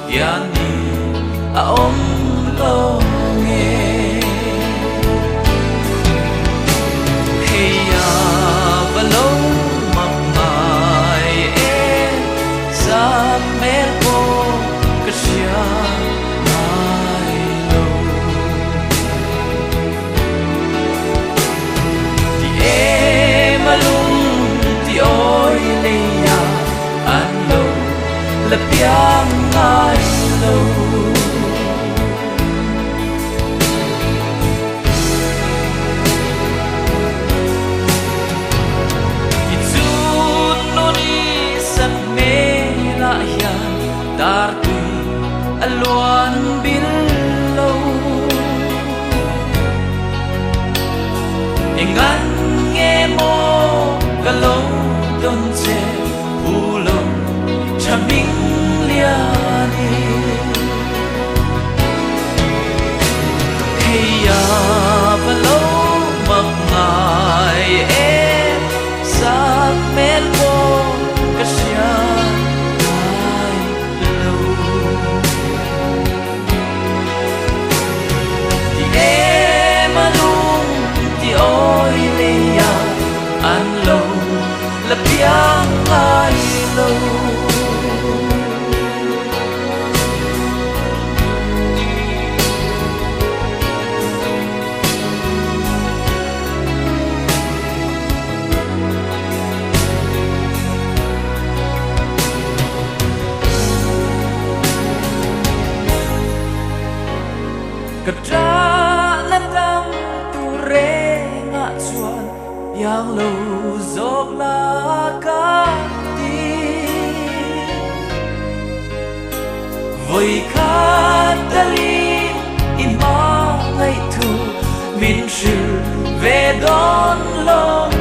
yani a om lo nge hey ya valo map mai e sa mer ko kashya mai lo ti e malung ti oi le ya an lo la piang ai lo dar tui alwan bil lo engan nge mo galo don che pulo chaming liani hey ya valo mak ngai e sa mel mo kasya la piang ai lo katra la dang tu re nga chuan yang lo zok la ka ti voi kha tali in ma ngai thu min shil ve don lo